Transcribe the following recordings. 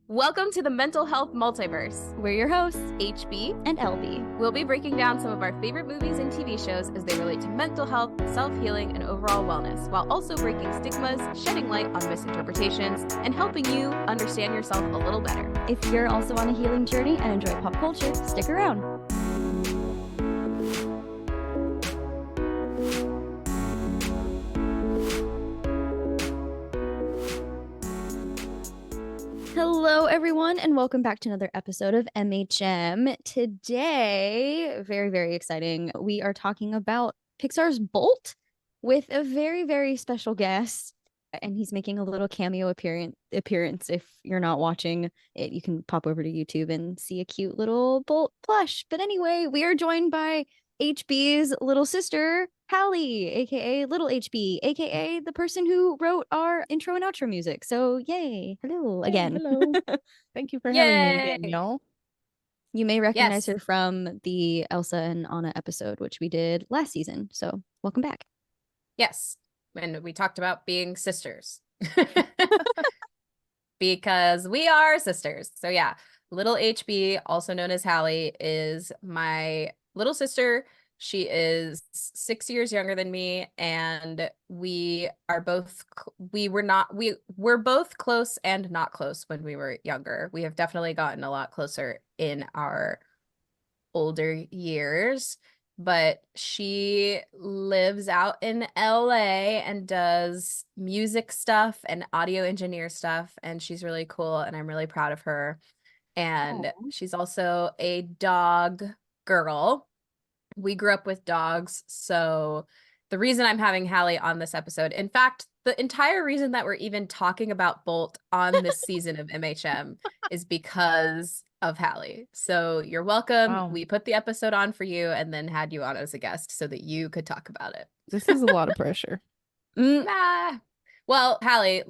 Welcome to the Mental Health Multiverse. We're your hosts, HB and LB. We'll be breaking down some of our favorite movies and TV shows as they relate to mental health, self-healing, and overall wellness, while also breaking stigmas, shedding light on misinterpretations, and helping you understand yourself a little better. If you're also on a healing journey and enjoy pop culture, stick around. Hello, everyone, and welcome back to another episode of MHM. Today, very, very exciting. We are talking about Pixar's Bolt with a very, very special guest, and he's making a little cameo appearance. If you're not watching it, you can pop over to YouTube and see a cute little Bolt plush. But anyway, we are joined by HB's little sister, Hallie, aka Little HB, aka the person who wrote our intro and outro music. So yay. Hello again. Hello. Thank you for having me again, y'all. You may recognize Yes. her from the Elsa and Anna episode, which we did last season. So welcome back. Yes, and we talked about being sisters. Because we are sisters. So yeah, Little HB, also known as Hallie, is my little sister. She is 6 years younger than me, and we were both close and not close when we were younger. We have definitely gotten a lot closer in our older years, but she lives out in LA and does music stuff and audio engineer stuff, and she's really cool, and I'm really proud of her. And she's also a dog girl. We grew up with dogs, so the reason I'm having Hallie on this episode, in fact, the entire reason that we're even talking about Bolt on this season of MHM is because of Hallie. So you're welcome. Wow. We put the episode on for you and then had you on as a guest so that you could talk about it. This is a lot of pressure. Well, Hallie,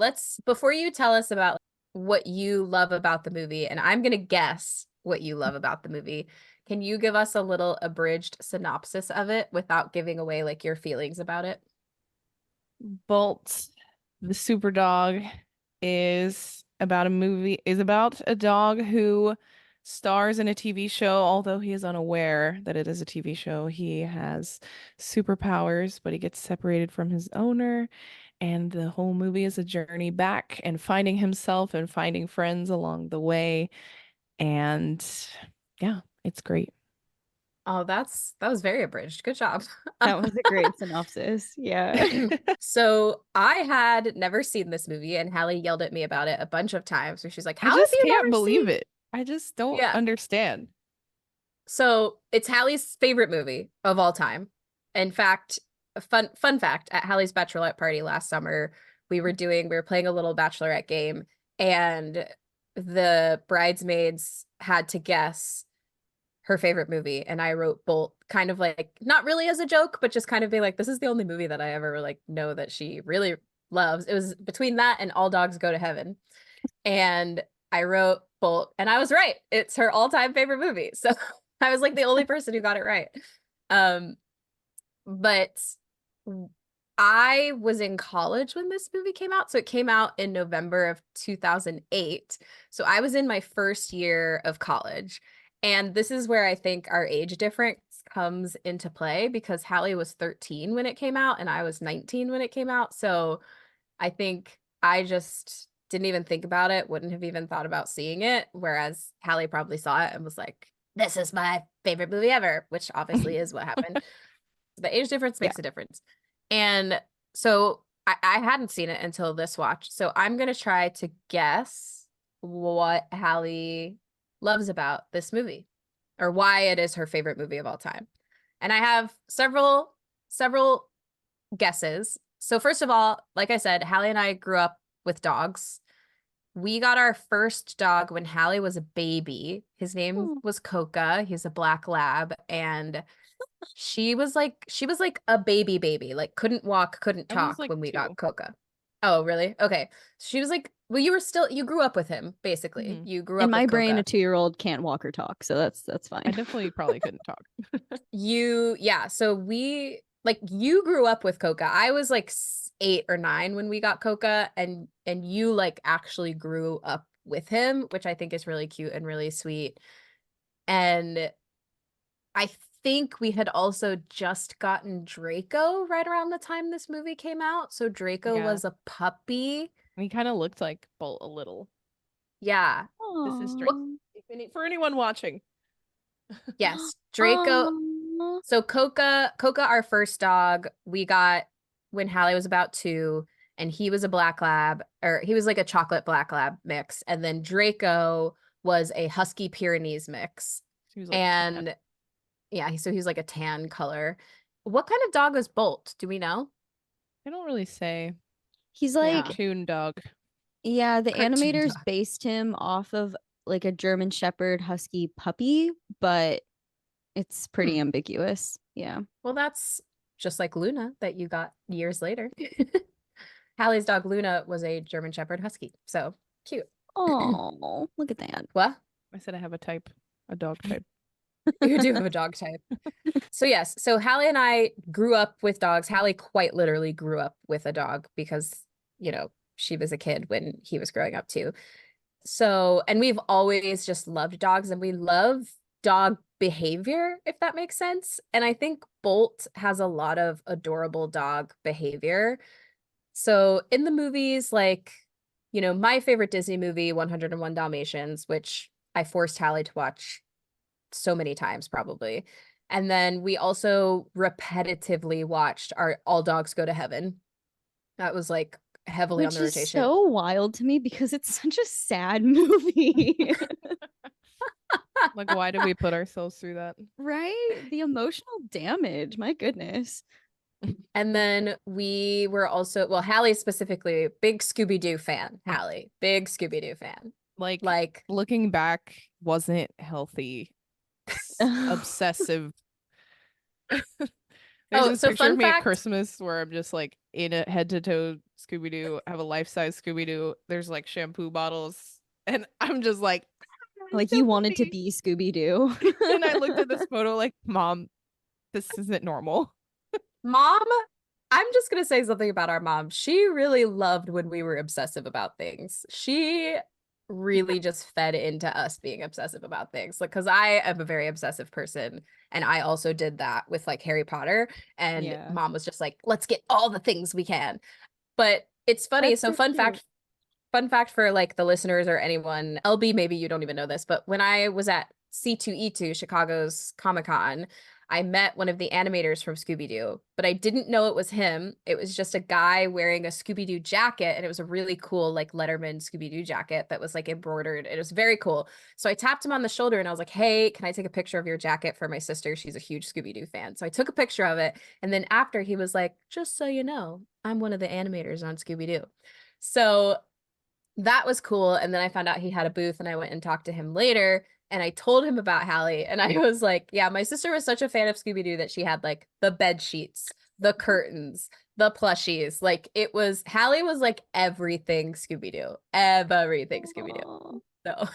before you tell us about what you love about the movie, and I'm going to guess what you love about the movie, can you give us a little abridged synopsis of it without giving away like your feelings about it? Bolt the Superdog is about a dog who stars in a TV show. Although he is unaware that it is a TV show, he has superpowers, but he gets separated from his owner, and the whole movie is a journey back and finding himself and finding friends along the way. And yeah, it's great. Oh, that was very abridged. Good job. That was a great synopsis. Yeah. So I had never seen this movie, and Hallie yelled at me about it a bunch of times where she's like, I how just have you can't never believe seen it. I just don't Yeah. understand. So it's Hallie's favorite movie of all time. In fact, a fun fact, at Hallie's bachelorette party last summer, we were playing a little bachelorette game, and the bridesmaids had to guess her favorite movie, and I wrote Bolt, kind of like not really as a joke, but just kind of being like, this is the only movie that I ever like know that she really loves. It was between that and All Dogs Go to Heaven, and I wrote Bolt, and I was right. It's her all-time favorite movie. So I was like the only person who got it right. But I was in college when this movie came out. So it came out in November of 2008. So I was in my first year of college. And this is where I think our age difference comes into play, because Hallie was 13 when it came out and I was 19 when it came out. So I think I just didn't even think about it, wouldn't have even thought about seeing it. Whereas Hallie probably saw it and was like, this is my favorite movie ever, which obviously is what happened. The age difference makes a difference. And so I hadn't seen it until this watch. So I'm going to try to guess what Hallie loves about this movie, or why it is her favorite movie of all time. And I have several guesses. So first of all, like I said, Hallie and I grew up with dogs. We got our first dog when Hallie was a baby. His name was Coca. He's a black lab, and she was like a baby, like couldn't walk, couldn't talk like when we 2. got Coca. Oh, really? Okay. She was like, well, you grew up with him, basically. Mhm. You grew up In my with brain, Coca. a 2-year-old can't walk or talk, so that's fine. I definitely probably couldn't talk. So you grew up with Coca. I was like 8 or 9 when we got Coca, and you like actually grew up with him, which I think is really cute and really sweet. And I think we had also just gotten Draco right around the time this movie came out. So Draco Yeah. was a puppy. He kind of looked like Bolt a little. Yeah. This is Aw. true. For anyone watching. Yes. Draco. Aw. So Coca, our first dog, we got when Hallie was about 2, and he was a black lab, or he was like a chocolate black lab mix. And then Draco was a husky Pyrenees mix. He was like And tan. yeah, so he's like a tan color. What kind of dog was Bolt? Do we know? I don't really say. He's like, Cartoon dog. yeah, the Cartoon animators dog. based him off of like a German Shepherd Husky puppy, but it's pretty ambiguous. Yeah. Well, that's just like Luna that you got years later. Hallie's dog Luna was a German Shepherd Husky. So cute. Oh, look at that. What? I said I have a type, a dog type. You do have a dog type. So yes, so Hallie and I grew up with dogs. Hallie quite literally grew up with a dog because, she was a kid when he was growing up too. So, and we've always just loved dogs, and we love dog behavior, if that makes sense. And I think Bolt has a lot of adorable dog behavior. So in the movies, like, my favorite Disney movie, 101 Dalmatians, which I forced Hallie to watch so many times probably. And then we also repetitively watched our All Dogs Go to Heaven. That was like heavily on Which the is rotation. so wild to me because it's such a sad movie. Like, why did we put ourselves through that? Right? The emotional damage. My goodness. And then we were also, well, Hallie specifically, big Scooby-Doo fan. Hallie, big Scooby-Doo fan. Like looking back wasn't healthy. Obsessive. There's this so picture of fun me at fact. Christmas where I'm just like in a head to toe Scooby-Doo. I have a life-size Scooby-Doo. There's like shampoo bottles, and I'm just like Like you wanted to be Scooby-Doo. And I looked at this photo like, Mom, this isn't normal. Mom, I'm just going to say something about our mom. She really loved when we were obsessive about things. She really just fed into us being obsessive about things. Like, because I am a very obsessive person, and I also did that with like Harry Potter. And Yeah. Mom was just like, let's get all the things we can. But it's funny. That's So so fun cute. fact for like the listeners or anyone, LB, maybe you don't even know this, but when I was at C2E2, Chicago's Comic-Con, I met one of the animators from Scooby-Doo, but I didn't know it was him. It was just a guy wearing a Scooby-Doo jacket, and it was a really cool like Letterman Scooby-Doo jacket that was like embroidered. It was very cool. So I tapped him on the shoulder and I was like, "Hey, can I take a picture of your jacket for my sister? She's a huge Scooby-Doo fan." So I took a picture of it, and then after he was like, "Just so you know, I'm one of the animators on Scooby-Doo." So that was cool. And then I found out he had a booth, and I went and talked to him later, and I told him about Hallie, and I was like, yeah, my sister was such a fan of Scooby-Doo that she had like the bed sheets, the curtains, the plushies. Like Hallie was like everything Scooby-Doo. Everything Scooby-Doo. Aw. So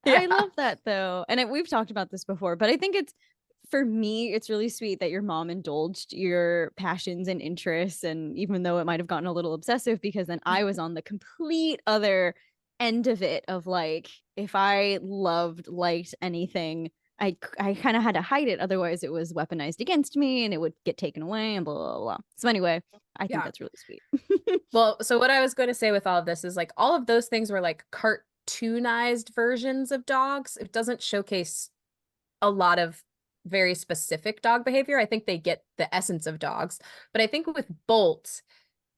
I love that though. And we've talked about this before, but I think for me, it's really sweet that your mom indulged your passions and interests. And even though it might have gotten a little obsessive, because then I was on the complete other end of it of like, if I liked anything, I kind of had to hide it. Otherwise, it was weaponized against me and it would get taken away and blah, blah, blah. So anyway, I think that's really sweet. Well, so what I was going to say with all of this is like all of those things were like cartoonized versions of dogs. It doesn't showcase a lot of very specific dog behavior. I think they get the essence of dogs. But I think with Bolt,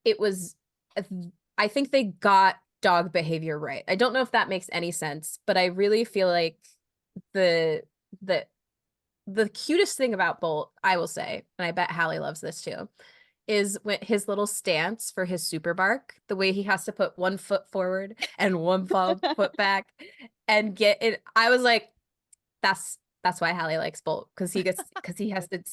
I think they got dog behavior right. I don't know if that makes any sense, but I really feel like the cutest thing about Bolt, I will say, and I bet Hallie loves this too, is when his little stance for his super bark, the way he has to put one foot forward and one foot back and get it. I was like, that's why Hallie likes Bolt, because he has to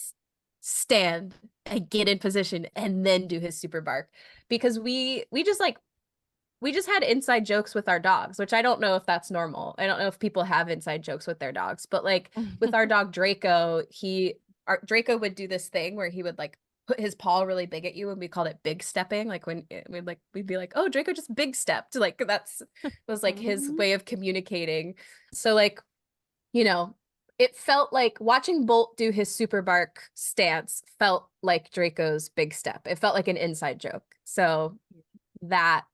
stand and get in position and then do his super bark. Because we just had inside jokes with our dogs, which I don't know if that's normal. I don't know if people have inside jokes with their dogs, but like with our dog Draco, Draco would do this thing where he would like put his paw really big at you, and we called it big stepping. Like when we'd be like, oh, Draco just big stepped. Like that's was like his way of communicating. So like, you know, it felt like watching Bolt do his super bark stance felt like Draco's big step. It felt like an inside joke. So that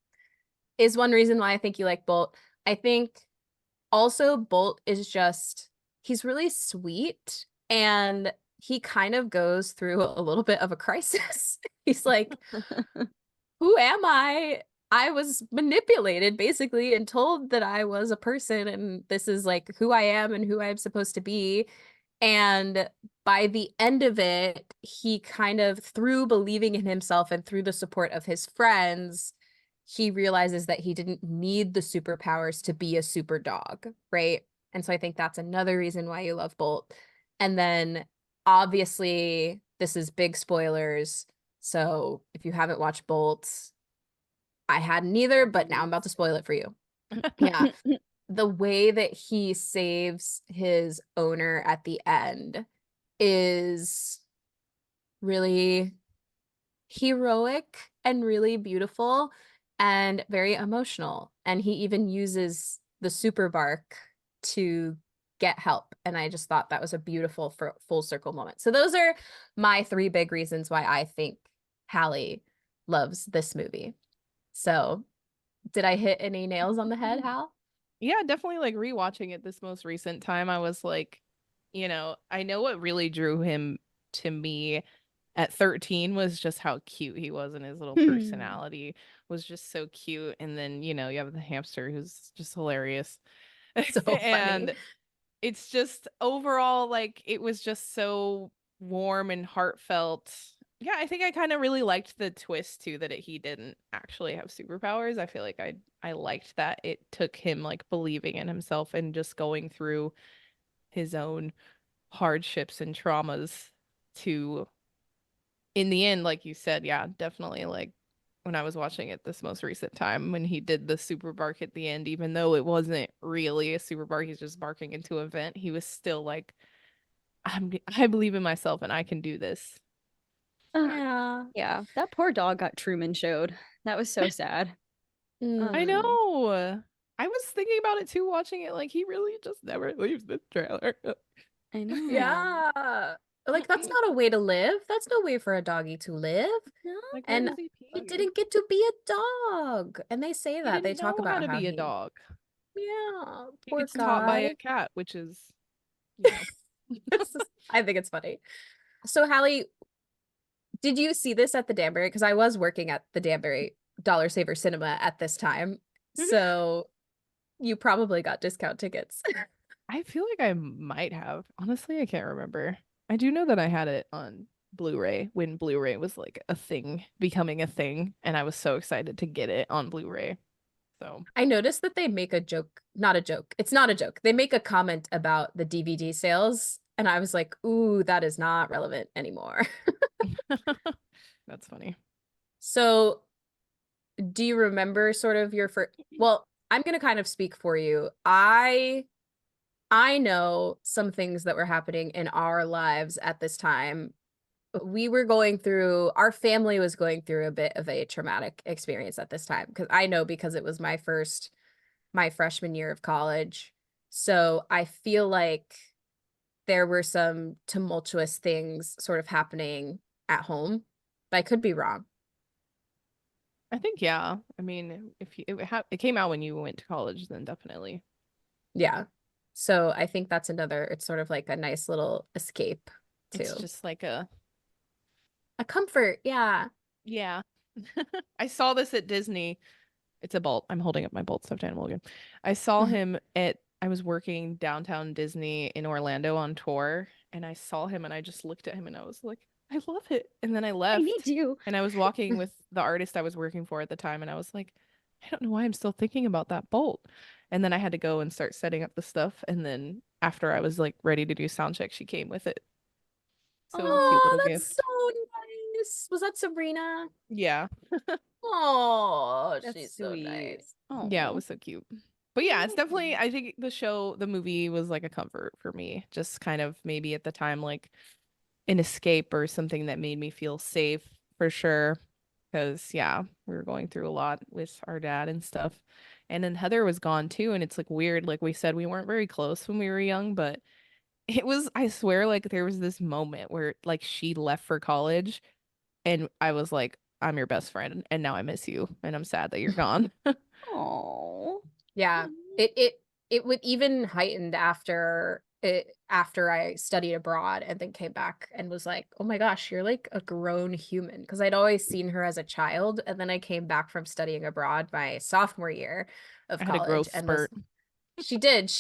is one reason why I think you like Bolt. I think also Bolt is just he's really sweet, and he kind of goes through a little bit of a crisis. He's like, who am I? I was manipulated basically and told that I was a person, and this is like who I am and who I'm supposed to be. And by the end of it, he kind of, through believing in himself and through the support of his friends, he realizes that he didn't need the superpowers to be a super dog, right? And so I think that's another reason why you love Bolt. And then obviously, this is big spoilers. So if you haven't watched Bolt, I hadn't either, but now I'm about to spoil it for you. Yeah. The way that he saves his owner at the end is really heroic and really beautiful and very emotional. And he even uses the super bark to get help. And I just thought that was a beautiful full circle moment. So those are my three big reasons why I think Hallie loves this movie. So did I hit any nails on the head, Hal? Yeah, definitely like rewatching it this most recent time. I was like, I know what really drew him to me at 13 was just how cute he was, and his little personality was just so cute. And then, you have the hamster who's just hilarious. So funny. And it's just overall, like, it was just so warm and heartfelt. Yeah, I think I kind of really liked the twist too that he didn't actually have superpowers. I feel like I liked that it took him like believing in himself and just going through his own hardships and traumas to, in the end, like you said, yeah, definitely like when I was watching it this most recent time when he did the super bark at the end, even though it wasn't really a super bark, he's just barking into a vent, he was still like, I believe in myself and I can do this. Yeah. Yeah, that poor dog got Truman showed. That was so sad. I Mm. know. I was thinking about it too, watching it. Like, he really just never leaves the trailer. I know. Yeah. Like that's not a way to live. That's no way for a doggy to live. No. Like, where And does he he pee? didn't get to be a dog. And they say He that. They didn't talk know how about to how be a he, dog. yeah, He poor gets taught by a guy. cat, which is, you know. I think it's funny. So Hallie, did you see this at the Danbury? Because I was working at the Danbury Dollar Saver Cinema at this time. So you probably got discount tickets. I feel like I might have. Honestly, I can't remember. I do know that I had it on Blu-ray when Blu-ray was like a thing, becoming a thing, and I was so excited to get it on Blu-ray. So, I noticed that they make a joke, not a joke. It's not a joke. They make a comment about the DVD sales, and I was like, "Ooh, that is not relevant anymore." that's funny. So, do you remember sort of your first, well, I'm going to kind of speak for you. I know some things that were happening in our lives at this time. We were going through, our family was going through a bit of a traumatic experience at this time, because I know because it was my freshman year of college. So I feel like there were some tumultuous things sort of happening at home, but I could be wrong. I think yeah. I mean, if it came out when you went to college, then definitely. Yeah. So I think that's another, it's sort of like a nice little escape It's too. just like a A comfort. Yeah. yeah. I saw this at Disney. It's a Bolt. I'm holding up my Bolt stuffed animal again. I saw him I was working downtown Disney in Orlando on tour, and I saw him and I just looked at him and I was like, I love it. And then I I need left you. and I was walking with the artist I was working for at the time and I was like, I don't know why I'm still thinking about that Bolt. And then I had to go and start setting up the stuff. And then after I was like ready to do sound check, she came with it. So cute Oh, little that's gift. so nice. Was that Sabrina? Yeah. Oh, That's she's so sweet. nice. Yeah, it Oh. was so cute. But yeah, it's definitely, I think the movie was like a comfort for me. Just kind of maybe at the time, like an escape or something that made me feel safe for sure. Because yeah, we were going through a lot with our dad and stuff. And then Heather was gone too, and it's like weird. Like we said, we weren't very close when we were young, but it was, I swear, like there was this moment where like she left for college and I was like, I'm your best friend and now I miss you and I'm sad that you're gone. Oh. Yeah. It would even heightened after I studied abroad and then came back and was like, oh my gosh, you're like a grown human. Because I'd always seen her as a child. And then I came back from studying abroad my sophomore year of I had a college growth and was spurt. she did.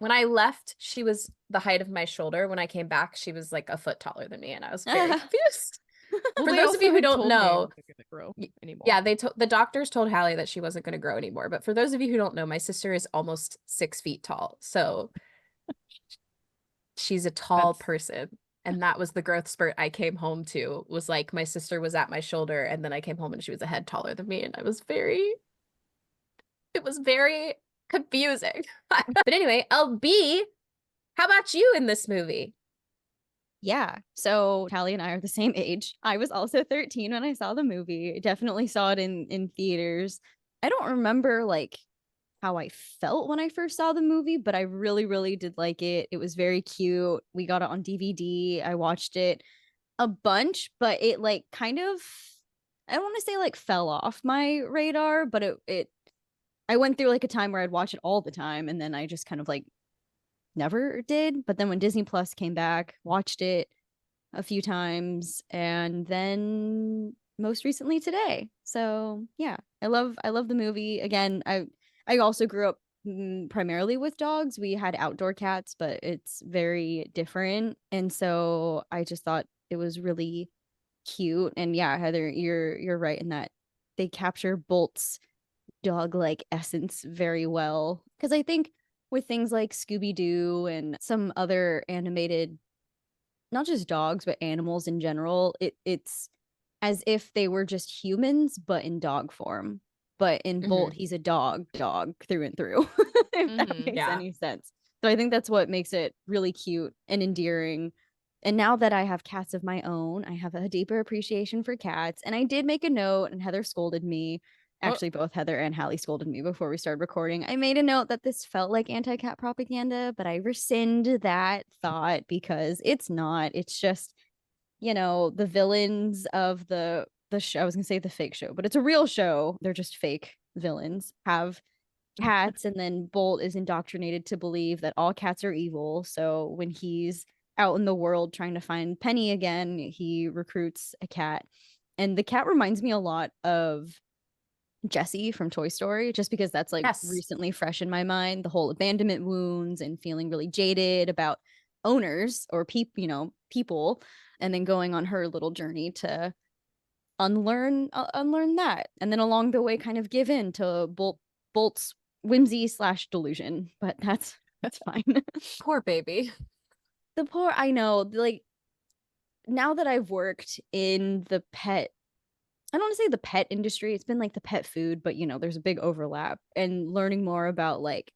When I left, she was the height of my shoulder. When I came back, she was like a foot taller than me, and I was very confused. Well, For they those of also you who had don't told me I know, wasn't gonna grow anymore. yeah, the doctors told Hallie that she wasn't going to grow anymore. But for those of you who don't know, my sister is almost 6 feet tall. So she's a tall That's person. And that was the growth spurt I came home to, was like my sister was at my shoulder, and then I came home and she was a head taller than me. And it was very confusing. But anyway, LB, how about you in this movie? Yeah. So Callie and I are the same age. I was also 13 when I saw the movie. Definitely saw it in theaters. I don't remember like how I felt when I first saw the movie, but I really, really did like it. It was very cute. We got it on DVD. I watched it a bunch, but it like kind of, I don't want to say like fell off my radar, but it I went through like a time where I'd watch it all the time, and then I just kind of like never did. But then when Disney Plus came back, watched it a few times, and then most recently today. So yeah, I love the movie. Again, I also grew up primarily with dogs. We had outdoor cats, but it's very different. And so I just thought it was really cute. And yeah, Heather, you're right in that they capture Bolt's dog-like essence very well. Because I think with things like Scooby-Doo and some other animated, not just dogs, but animals in general, it's as if they were just humans, but in dog form. But in Bolt, Mhm. he's a dog through and through, if that makes Yeah. any sense. So I think that's what makes it really cute and endearing. And now that I have cats of my own, I have a deeper appreciation for cats. And I did make a note, and Heather scolded me. oh, Actually, both Heather and Hallie scolded me before we started recording. I made a note that this felt like anti-cat propaganda, but I rescind that thought because it's not. It's just, the villains of the show. I was gonna say the fake show, but it's a real show. They're just fake villains. Have cats, and then Bolt is indoctrinated to believe that all cats are evil. So when he's out in the world trying to find Penny again, he recruits a cat. And the cat reminds me a lot of Jessie from Toy Story, just because that's like Yes. recently fresh in my mind. The whole abandonment wounds and feeling really jaded about owners or people, and then going on her little journey to unlearn that, and then along the way kind of give in to Bolt's whimsy/delusion. But that's fine. Poor baby. The poor, I know, like now that I've worked in the pet, I don't want to say the pet industry, it's been like the pet food, but there's a big overlap, and learning more about like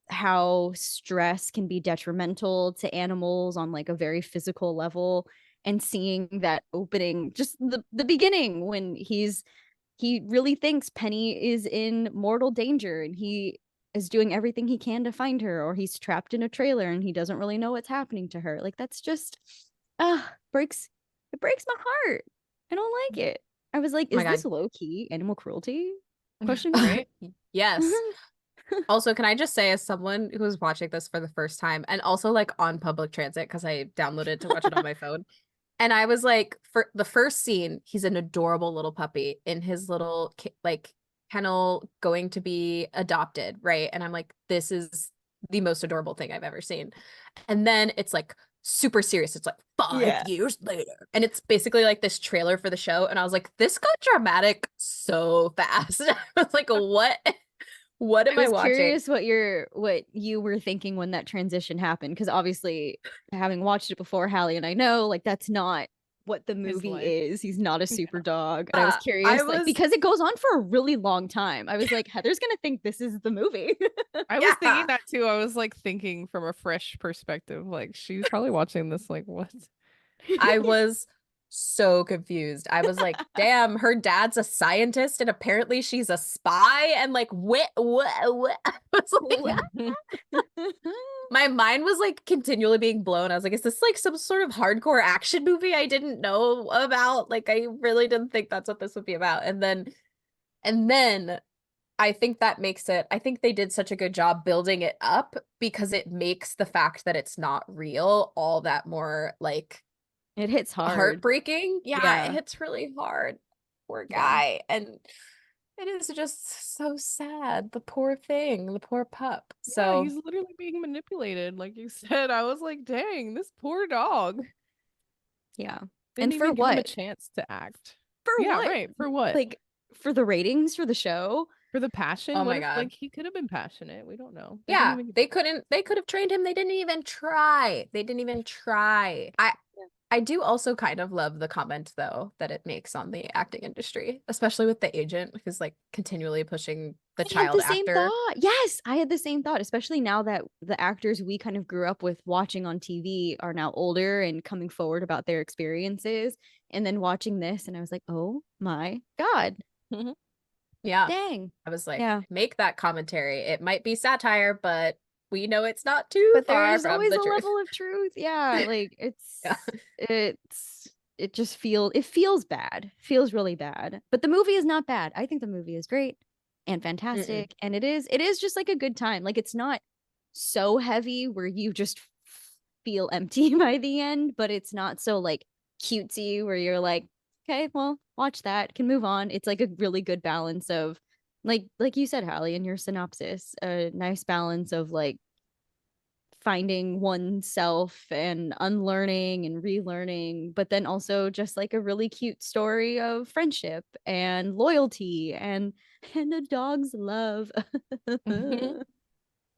how stress can be detrimental to animals on like a very physical level, and seeing that opening, just the beginning when he really thinks Penny is in mortal danger, and he is doing everything he can to find her, or he's trapped in a trailer and he doesn't really know what's happening to her. Like that's just breaks it breaks my heart. I don't like it. I was like, Oh my is this God. low key animal cruelty? Question mark. right? Yes. Also, can I just say, as someone who was watching this for the first time and also like on public transit, because I downloaded it to watch it on my phone, and I was like, for the first scene, he's an adorable little puppy in his little like kennel going to be adopted, right? And I'm like, this is the most adorable thing I've ever seen. And then it's like super serious. It's like five Yeah. years later. And it's basically like this trailer for the show. And I was like, this got dramatic so fast. I was like, what I am I was watching? curious what you were thinking when that transition happened, because obviously, having watched it before, Hallie and I know like that's not what the His movie life. is. He's not a super Yeah. dog. But I was I curious, like, was, because it goes on for a really long time. I was like, Heather's gonna think this is the movie. I was thinking yeah. that too. I was like thinking from a fresh perspective, like she's probably watching this like what? I was so confused. I was like, damn, her dad's a scientist and apparently she's a spy. And like, what? I was like, my mind was like continually being blown. I was like, is this like some sort of hardcore action movie I didn't know about? Like, I really didn't think that's what this would be about. And then I think that makes it, I think they did such a good job building it up because it makes the fact that it's not real all that more like It hits hard. heartbreaking. Yeah, Yeah. it hits really hard. Poor Yeah. guy. And it is just so sad. The poor thing, the poor pup. Yeah, So he's literally being manipulated, like you said. I was like, dang, this poor dog. Yeah. Didn't And for even give him a what? chance to act. For Yeah, what? right. For what? Like for the ratings for the show? For the passion? oh What my if God. like he could have been passionate? We don't know. Yeah, Didn't they could have trained him. They didn't even try. They didn't even try. I do also kind of love the comment though that it makes on the acting industry, especially with the agent who's like continually pushing the I had child the same actor. thought. Yes, I had the same thought, especially now that the actors we kind of grew up with watching on TV are now older and coming forward about their experiences. And then watching this, and I was like, oh my God. Yeah. Dang. I was like, Yeah. make that commentary. It might be satire, but we know it's not too But far there's from always the a truth. level of truth. Yeah. Like Yeah. it just feels bad. Feels really bad. But the movie is not bad. I think the movie is great and Mm-mm. fantastic. And it is just like a good time. Like it's not so heavy where you just feel empty by the end, but it's not so like cutesy where you're like, okay, well, watch that, can move on. It's like a really good balance of like you said, Hallie, in your synopsis, a nice balance of like finding oneself and unlearning and relearning, but then also just like a really cute story of friendship and loyalty and a dog's love.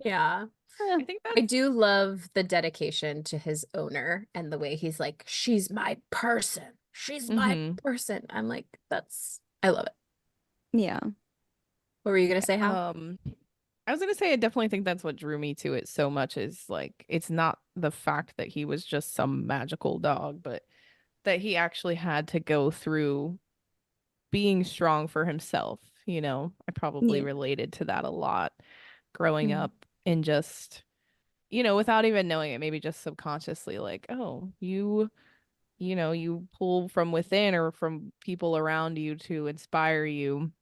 Yeah. I think I that's do love the dedication to his owner and the way he's like, she's my person. She's my person. I'm like, I love it. Yeah. What were you gonna say, Hal? I was gonna say I definitely think that's what drew me to it so much is like it's not the fact that he was just some magical dog, but that he actually had to go through being strong for himself, you know. I probably Yeah. related to that a lot growing Mhm. up and just, you know, without even knowing it, maybe just subconsciously like, oh, you know, you pull from within or from people around you to inspire you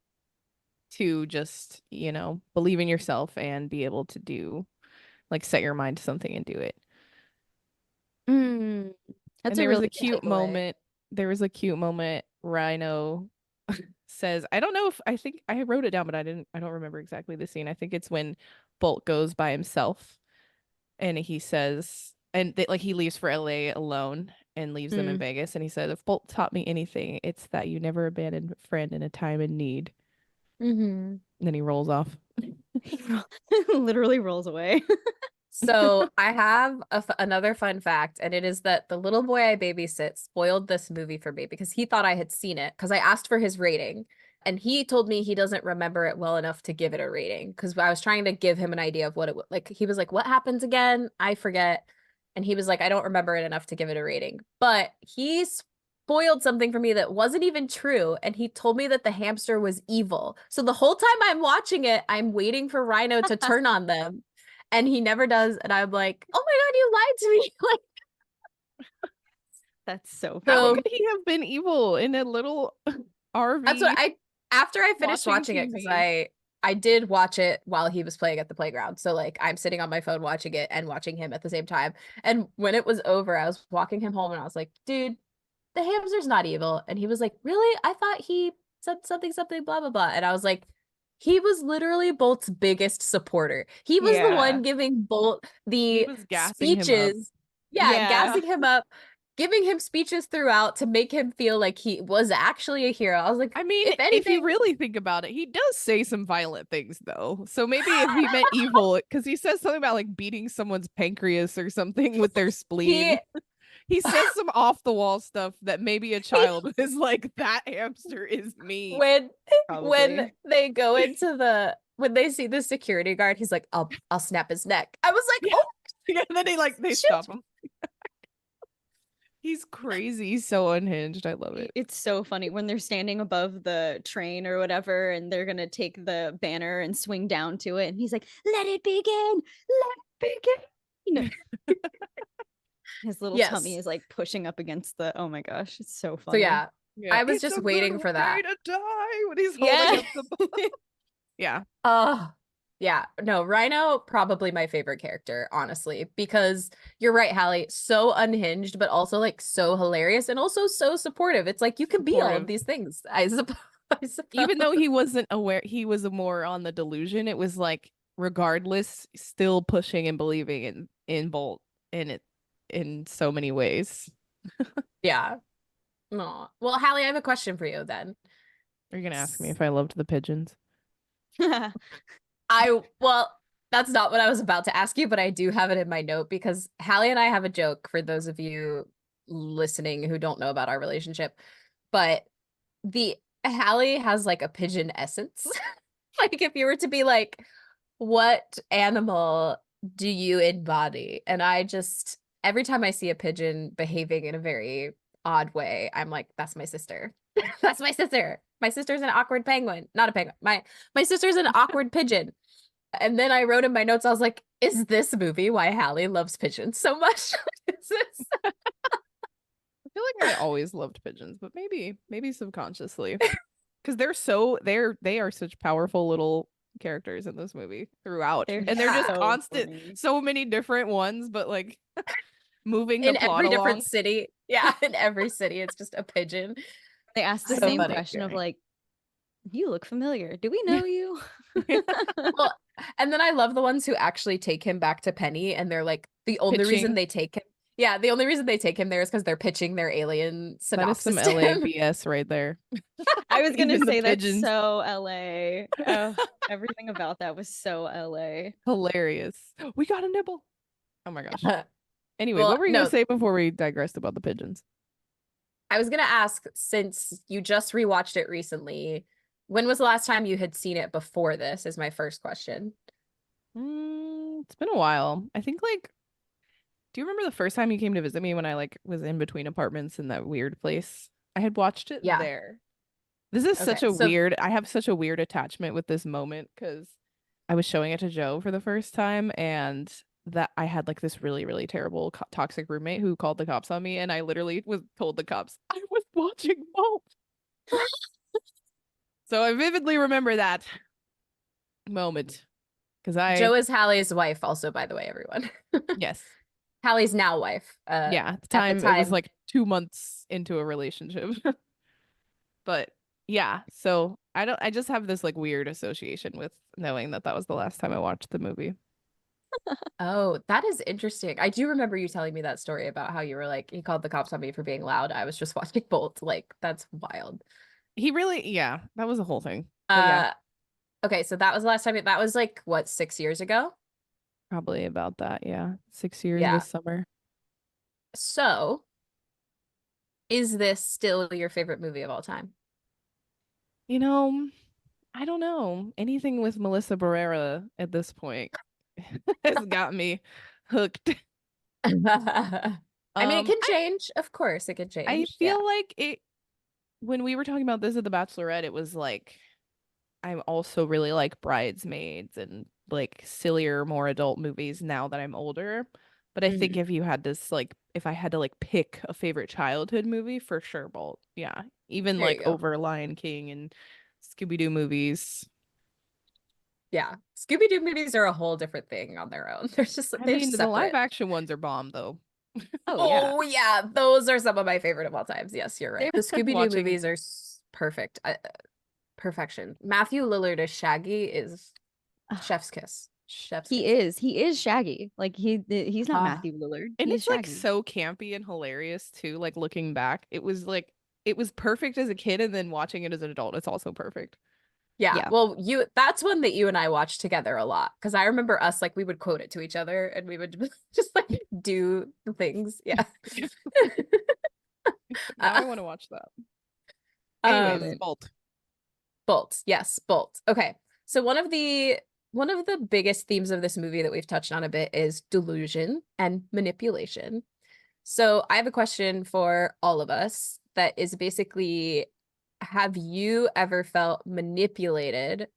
to just, you know, believe in yourself and be able to do like set your mind to something and do it. Mm, that's And a there was really a good cute takeaway. moment. There was a cute moment Rhino says, I don't know if I think I wrote it down, but I don't remember exactly the scene. I think it's when Bolt goes by himself and he says, and they, like he leaves for LA alone and leaves them in Mm. Vegas. And he said, if Bolt taught me anything, it's that you never abandon a friend in a time of need. Mm-hmm. And then he rolls off. He literally rolls away. So I have another fun fact, and it is that the little boy I babysit spoiled this movie for me because he thought I had seen it because I asked for his rating, and he told me he doesn't remember it well enough to give it a rating because I was trying to give him an idea of what it would like. He was like, "What happens again? I forget," and he was like, "I don't remember it enough to give it a rating." But he spoiled something for me that wasn't even true, and he told me that the hamster was evil. So the whole time I'm watching it, I'm waiting for Rhino to turn on them. And he never does. And I'm like, oh my God, you lied to me. Like, That's so How so funny. could he have been evil in a little that's what RV after I finished watching watching it, because TV? I did watch it while he was playing at the playground. So like I'm sitting on my phone watching it and watching him at the same time. And when it was over, I was walking him home and I was like, dude, the hamster's not evil. And he was like, really? I thought he said something, blah, blah, blah. And I was like, he was literally Bolt's biggest supporter. He was the Yeah. one giving Bolt He the was gassing him up. speeches. Yeah, Yeah. gassing him up, giving him speeches throughout to make him feel like he was actually a hero. I was like, I mean, if if you anything, really think about it, he does say some violent things though. So maybe if he meant evil, because he says something about like beating someone's pancreas or something with their he spleen. He says some off the wall stuff that maybe a child is like, that hamster is me. when when Probably. they go into when they see the security guard, he's like, I'll snap his neck. I was like, Yeah. oh Yeah, and then they shit. stop him. He's crazy. He's so unhinged. I love it. It's so funny when they're standing above the train or whatever, and they're gonna take the banner and swing down to it, and he's like, "Let it begin, let it begin." His little tummy Yes. is like pushing up against the. Oh my gosh, it's so So funny. yeah, Yeah. I was It's just a good waiting for way that. to die when he's holding Yeah. up the Yeah. Oh, yeah. No, Rhino, probably my favorite character, honestly, because you're right, Hallie, so unhinged, but also like so hilarious and also so supportive. It's like you can be all of Supportive. these things, I suppose. Even though he wasn't aware, he was more on the delusion. It was like, regardless, still pushing and believing in Bolt in it in so many ways. Yeah. No. Well, Hallie, I have a question for you then. Are you gonna ask me if I loved the pigeons? Well, that's not what I was about to ask you, but I do have it in my note because Hallie and I have a joke for those of you listening who don't know about our relationship. But the Hallie has like a pigeon essence. Like if you were to be like, what animal do you embody? And I just every time I see a pigeon behaving in a very odd way, I'm like, that's my sister. That's my sister. My sister's an awkward penguin. Not a penguin. My sister's an awkward pigeon. And then I wrote in my notes, I was like, is this movie why Hallie loves pigeons so much? Is this? I feel like I always loved pigeons, but maybe subconsciously. Because they are such powerful little characters in this movie throughout. They're And they're just so constant, funny. so many different ones, but like moving the In plot every different along. city. Yeah, in every city, it's just a pigeon. They asked the So same funny. question of like, "You look familiar. Do we know you?" Well, and then I love the ones who actually take him back to Penny and they're like the only reason Pitching. they take him. Yeah, the only reason they take him there is because they're pitching their alien That is some synopsis to LA him. BS right there. I was gonna Even the say that's pigeons. so LA. Oh, everything about that was so LA. Hilarious. We got a nibble. Oh my gosh. Anyway, Well, what were you gonna no, say before we digressed about the pigeons? I was gonna ask, since you just rewatched it recently, when was the last time you had seen it before this, is my first question. It's been a while. I think like, do you remember the first time you came to visit me when I like was in between apartments in that weird place? I had watched it Yeah. there. This is Okay. such a So weird, I have such a weird attachment with this moment because I was showing it to Joe for the first time and that I had like this really, really terrible toxic roommate who called the cops on me. And I literally was told the cops I was watching Bolt. So I vividly remember that moment because Joe is Hallie's wife, also, by the way, everyone. yes. Hallie's now wife. Yeah, at the At the time it was time. like 2 months into a relationship. But yeah, so I just have this like weird association with knowing that that was the last time I watched the movie. Oh, that is interesting. I do remember you telling me that story about how you were like, he called the cops on me for being loud. I was just watching Bolt. Like, that's wild. He really, yeah, that was a whole thing. But yeah, Uh, okay, so that was the last time. That was like what, 6 years ago? probably about that. Yeah, 6 years Yeah. this summer. So, is this still your favorite movie of all time? You know, I don't know. Anything with Melissa Barrera at this point has got me hooked. I mean, it can I change. Of course, it can I change. Yeah. feel like it when we were talking about this at The Bachelorette, it was like I'm also really like Bridesmaids and like sillier, more adult movies now that I'm older. But I think Mhm. if you had this like if I had to like pick a favorite childhood movie, for sure Bolt. Yeah. Even There you like go. over Lion King and Scooby-Doo movies. Yeah. Scooby-Doo movies are a whole different thing on their own. I They're mean, the live separate. action ones are bomb though. Oh yeah. Oh yeah, those are some of my favorite of all times. Yes, you're right. They're The Scooby-Doo Watching movies are perfect. Perfection. Matthew Lillard as Shaggy is chef's kiss. Chef's he kiss. is. He is Shaggy. Like he's not Ah, Matthew Lillard. and He is it's like Shaggy. so campy and hilarious too, like looking back. It was perfect as a kid and then watching it as an adult, it's also perfect. yeah. Yeah. Well, that's one that you and I watched together a lot because I remember us like we would quote it to each other and we would just like do the things. Yeah. Now I Uh, want to watch that. Love Anyways, it. Bolt. Bolt. Yes, Bolt. Okay. So one of the biggest themes of this movie that we've touched on a bit is delusion and manipulation. So I have a question for all of us that is basically, have you ever felt manipulated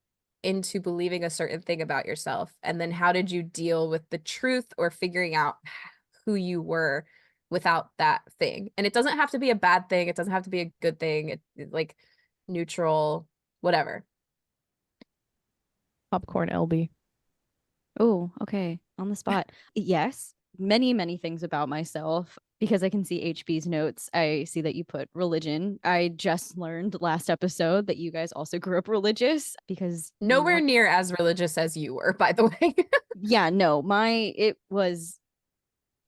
into believing a certain thing about yourself? And then how did you deal with the truth or figuring out who you were without that thing? And it doesn't have to be a bad thing. It doesn't have to be a good thing. Like neutral, whatever. Popcorn LB. Oh, okay. On the spot. Yes, many, many things about myself. Because I can see HB's notes, I see that you put religion. I just learned last episode that you guys also grew up religious because you Nowhere want. near as religious as you were, by the way. Yeah, no, it was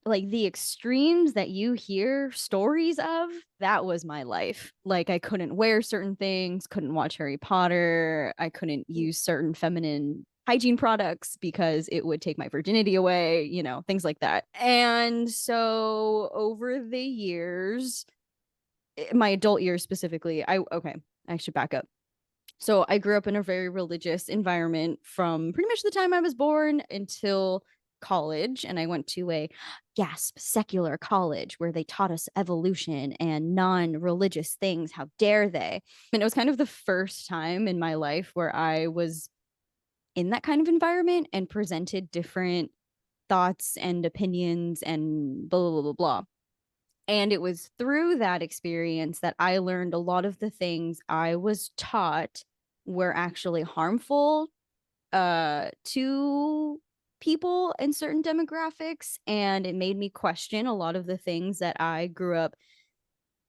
like the extremes that you hear stories of. That was my life. Like I couldn't wear certain things, couldn't watch Harry Potter, I couldn't use certain feminine hygiene products because it would take my virginity away, things like that. And so over the years, my adult years specifically, I should back up. So I grew up in a very religious environment from pretty much the time I was born until college. And I went to a secular college where they taught us evolution and non-religious things. How dare they? And it was kind of the first time in my life where I was in that kind of environment and presented different thoughts and opinions and blah, blah, blah, blah, blah. And it was through that experience that I learned a lot of the things I was taught were actually harmful to people in certain demographics. And it made me question a lot of the things that I grew up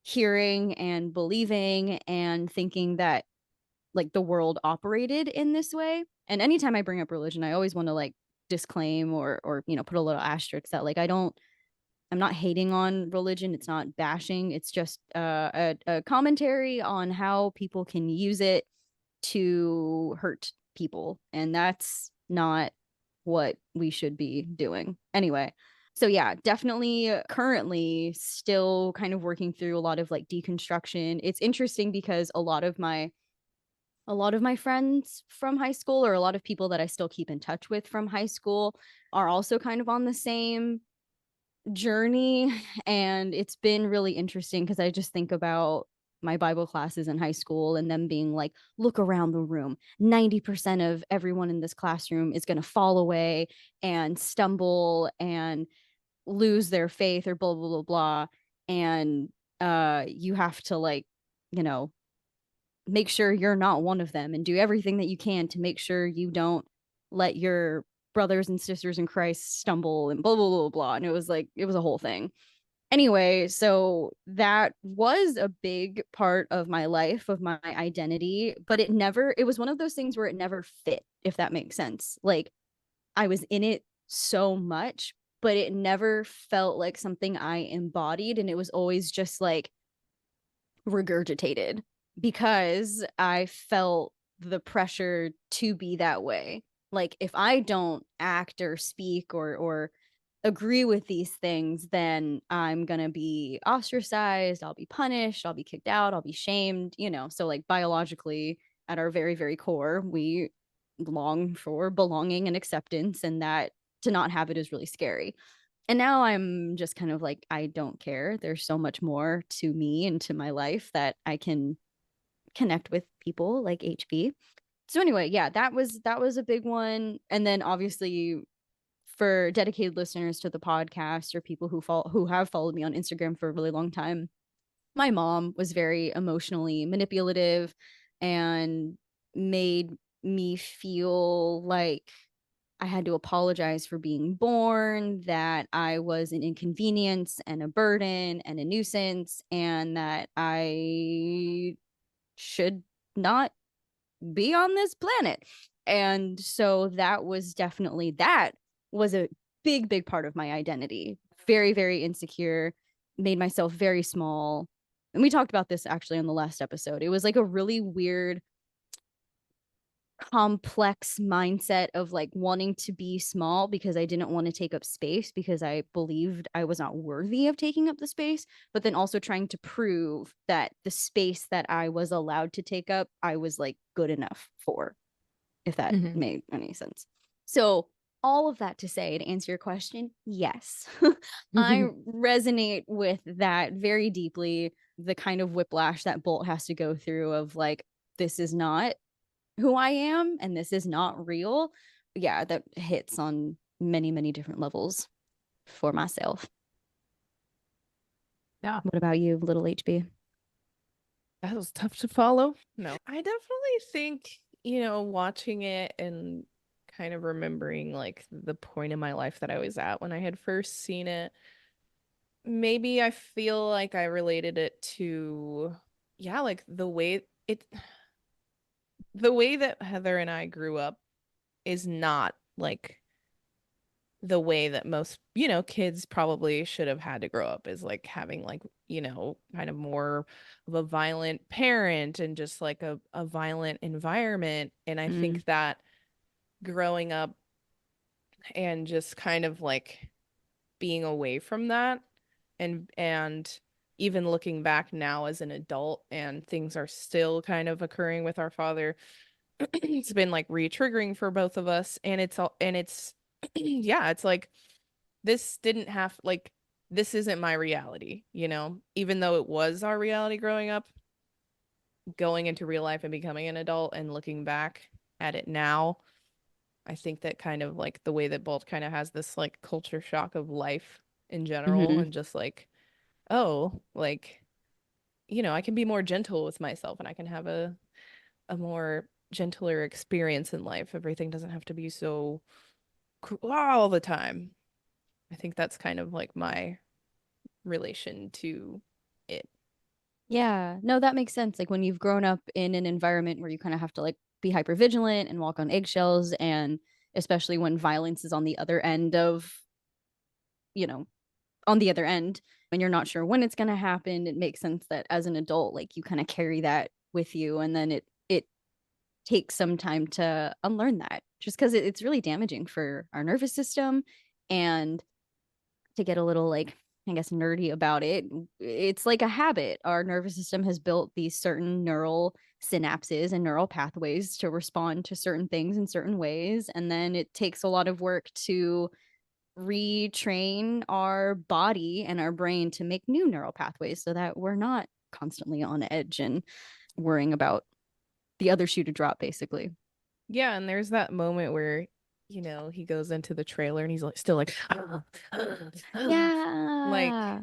hearing and believing and thinking that like the world operated in this way. And anytime I bring up religion, I always want to like disclaim or put a little asterisk that like I'm not hating on religion. It's not bashing. It's just a commentary on how people can use it to hurt people. And that's not what we should be doing. Anyway, so yeah, definitely currently still kind of working through a lot of like deconstruction. It's interesting because a lot of my friends from high school, or a lot of people that I still keep in touch with from high school, are also kind of on the same journey. And it's been really interesting because I just think about my Bible classes in high school and them being like, look around the room. 90% of everyone in this classroom is going to fall away and stumble and lose their faith or blah, blah, blah, blah. And you have to like, you know, make sure you're not one of them and do everything that you can to make sure you don't let your brothers and sisters in Christ stumble and blah, blah, blah, blah. And it was a whole thing. Anyway, so that was a big part of my life, of my identity, but it was one of those things where it never fit, if that makes sense. Like I was in it so much, but it never felt like something I embodied. And it was always just like regurgitated because I felt the pressure to be that way. Like if I don't act or speak or agree with these things, then I'm going to be ostracized, I'll be punished, I'll be kicked out, I'll be shamed. So like biologically at our very, very core, we long for belonging and acceptance, and that to not have it is really scary. And now I'm just kind of like, I don't care. There's so much more to me and to my life that I can connect with people like HB. So anyway, yeah, that was a big one. And then obviously for dedicated listeners to the podcast or people who have followed me on Instagram for a really long time, my mom was very emotionally manipulative and made me feel like I had to apologize for being born, that I was an inconvenience and a burden and a nuisance, and that I should not be on this planet. And so that was a big, big part of my identity. Very, very insecure, made myself very small. And we talked about this actually on the last episode. It was like a really weird complex mindset of like wanting to be small because I didn't want to take up space because I believed I was not worthy of taking up the space, but then also trying to prove that the space that I was allowed to take up, I was like good enough for, if that Mhm. made any sense. So all of that to say, to answer your question, yes. I resonate with that very deeply. The kind of whiplash that Bolt has to go through of like, this is not who I am and this is not real. Yeah, that hits on many, many different levels for myself. Yeah. What about you, little HB? That was tough to follow. No, I definitely think, watching it and kind of remembering like the point in my life that I was at when I had first seen it, maybe I feel like I related it to, yeah, like the way that Heather and I grew up is not like the way that most, kids probably should have had to grow up, is like having like, kind of more of a violent parent and just like a violent environment. And I Mm. think that growing up and just kind of like being away from that, and even looking back now as an adult and things are still kind of occurring with our father, it's been like re-triggering for both of us. And it's yeah, it's like this didn't have like this isn't my reality, even though it was our reality growing up. Going into real life and becoming an adult and looking back at it now, I think that kind of like the way that Bolt kind of has this like culture shock of life in general, Hmm. and just like, oh, like, I can be more gentle with myself and I can have a more gentler experience in life. Everything doesn't have to be so all the time. I think that's kind of like my relation to it. Yeah, no, that makes sense. Like when you've grown up in an environment where you kind of have to like be hyper vigilant and walk on eggshells, and especially when violence is on the other end of, you know, on the other end, when you're not sure when it's going to happen, it makes sense that as an adult, like you kind of carry that with you, and then it takes some time to unlearn that, just because it's really damaging for our nervous system. And to get a little like, I guess, nerdy about it, it's like a habit. Our nervous system has built these certain neural synapses and neural pathways to respond to certain things in certain ways. And then it takes a lot of work to retrain our body and our brain to make new neural pathways so that we're not constantly on edge and worrying about the other shoe to drop, basically. Yeah, and there's that moment where, he goes into the trailer and he's like still like like Yeah.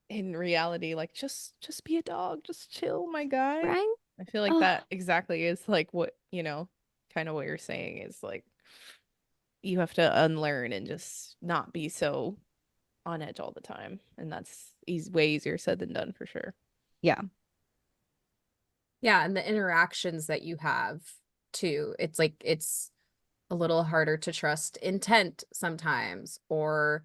in reality, like just be a dog, just chill, my guy. Right? I feel like Oh, that exactly is like what, kind of what you're saying is like you have to unlearn and just not be so on edge all the time. And that's way easier said than done for sure. yeah. Yeah, and the interactions that you have too. It's like it's a little harder to trust intent sometimes, or,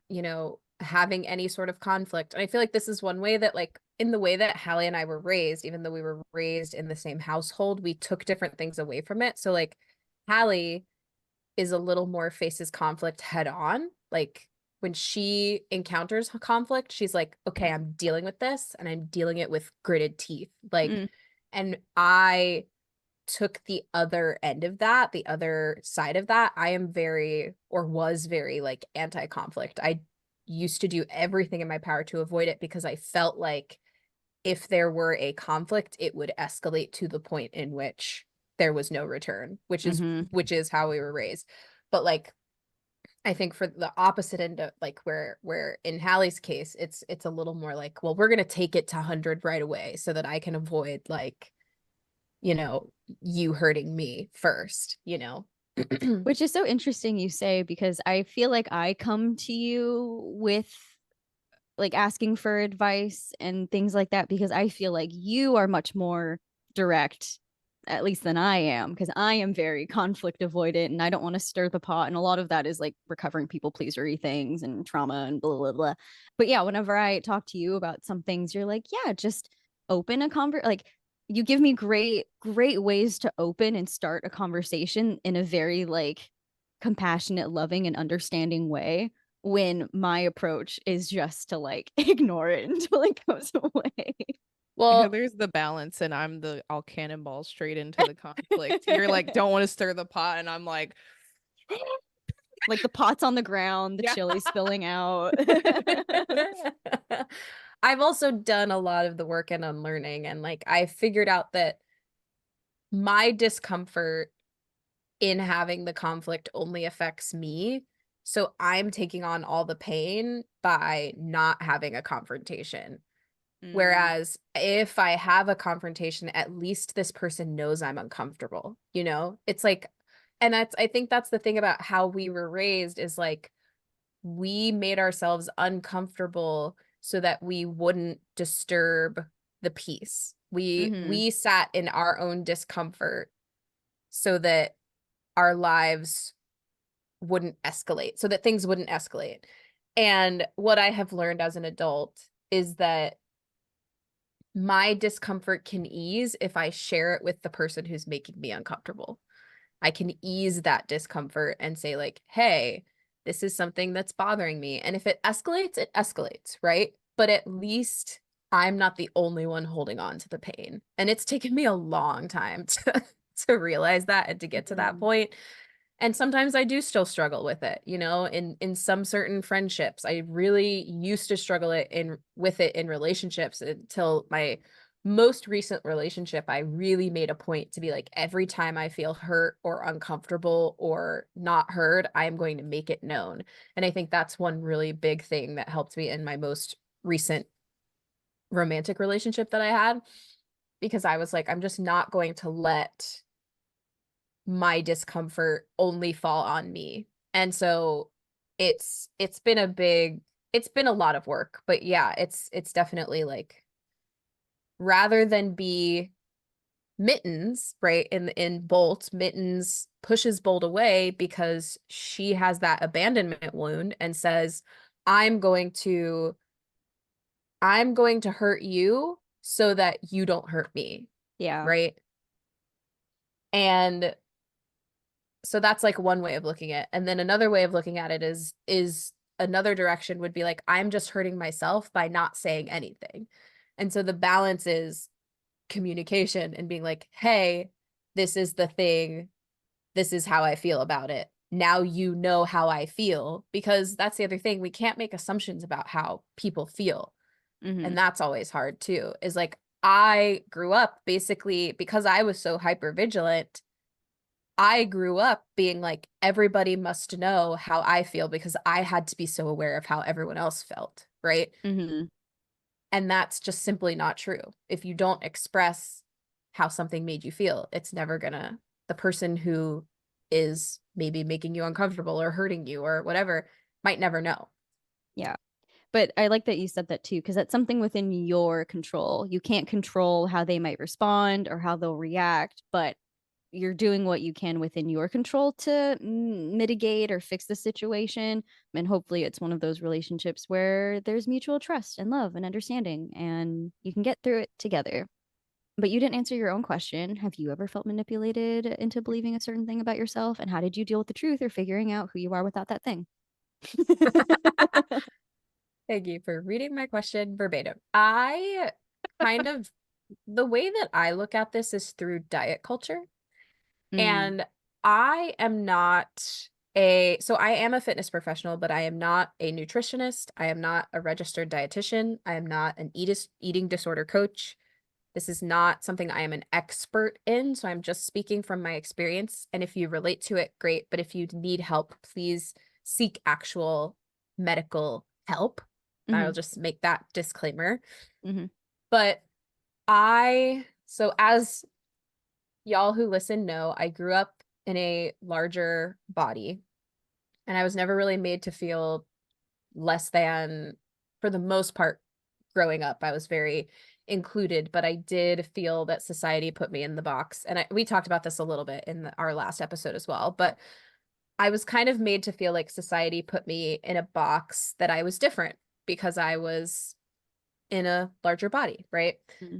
having any sort of conflict. And I feel like this is one way that, like, in the way that Hallie and I were raised, even though we were raised in the same household, we took different things away from it. So like Hallie is a little more faces conflict head on. Like when she encounters conflict, she's like, okay, I'm dealing with this and I'm dealing it with gritted teeth. Like, Mm. and I took the other end of that, the other side of that. I am very, or was very, like, anti-conflict. I used to do everything in my power to avoid it because I felt like if there were a conflict, it would escalate to the point in which there was no return, Hmm. which is how we were raised. But like I think for the opposite end of like where in Hallie's case, it's a little more like, well, we're gonna take it to 100 right away so that I can avoid like, you know, you hurting me first, you know? Which is so interesting you say, because I feel like I come to you with like asking for advice and things like that because I feel like you are much more direct, at least than I am, because I am very conflict avoidant and I don't want to stir the pot. And a lot of that is like recovering people pleasery things and trauma and blah, blah, blah. But yeah, whenever I talk to you about some things, you're like, yeah, just open a like you give me great ways to open and start a conversation in a very like compassionate, loving, and understanding way, when my approach is just to like ignore it until it goes away. Well, There's the balance, and I'm the I'll cannonball straight into the conflict. You're like, don't want to stir the pot, and I'm like, Like the pots on the ground, the Yeah. chili spilling out. I've also done a lot of the work in unlearning, and like I figured out that my discomfort in having the conflict only affects me. So I'm taking on all the pain by not having a confrontation. Mm, Whereas if I have a confrontation, at least this person knows I'm uncomfortable, you know? It's like, and I think that's the thing about how we were raised is like, we made ourselves uncomfortable so that we wouldn't disturb the peace. mhm, We sat in our own discomfort so that our lives wouldn't escalate, so that things wouldn't escalate. And what I have learned as an adult is that my discomfort can ease if I share it with the person who's making me uncomfortable. I can ease that discomfort and say, like, hey, this is something that's bothering me. And if it escalates, right? But at least I'm not the only one holding on to the pain. And it's taken me a long time to realize that and to get to that mhm, point. And sometimes I do still struggle with it, you know, in some certain friendships. I really used to struggle it in with it in relationships until my most recent relationship. I really made a point to be like, every time I feel hurt or uncomfortable or not heard, I am going to make it known. And I think that's one really big thing that helped me in my most recent romantic relationship that I had, because I was like, I'm just not going to let my discomfort only fall on me. And so it's been it's been a lot of work, but yeah, it's definitely like, rather than be Mittens, right? In Bolt, Mittens pushes Bolt away because she has that abandonment wound and says, I'm going to I'm going to hurt you so that you don't hurt me, yeah, right? And so that's like one way of looking at it. And then another way of looking at it is another direction would be like, I'm just hurting myself by not saying anything. And so the balance is communication and being like, hey, this is the thing, this is how I feel about it, now you know how I feel. Because that's the other thing, we can't make assumptions about how people feel. mhm, And that's always hard too, is like, I grew up basically because I was so hyper vigilant. I grew up being like, everybody must know how I feel because I had to be so aware of how everyone else felt, right? mhm, And that's just simply not true. If you don't express how something made you feel, it's never gonna, the person who is maybe making you uncomfortable or hurting you or whatever might never know. yeah. But I like that you said that too, because that's something within your control. You can't control how they might respond or how they'll react, but you're doing what you can within your control to mitigate or fix the situation. And hopefully, it's one of those relationships where there's mutual trust and love and understanding, and you can get through it together. But you didn't answer your own question. Have you ever felt manipulated into believing a certain thing about yourself? And how did you deal with the truth or figuring out who you are without that thing? Thank you for reading my question verbatim. I kind of, the way that I look at this is through diet culture. Mm, And so I am a fitness professional, but I am not a nutritionist. I am not a registered dietitian. I am not an eating disorder coach. This is not something I am an expert in. So I'm just speaking from my experience. And if you relate to it, great. But if you need help, please seek actual medical help. I'll hmm, just make that disclaimer. hmm, But so as y'all who listen know, I grew up in a larger body, and I was never really made to feel less than, for the most part. Growing up, I was very included, but I did feel that society put me in the box. And we talked about this a little bit in our last episode as well, but I was kind of made to feel like society put me in a box, that I was different because I was in a larger body, right? hmm,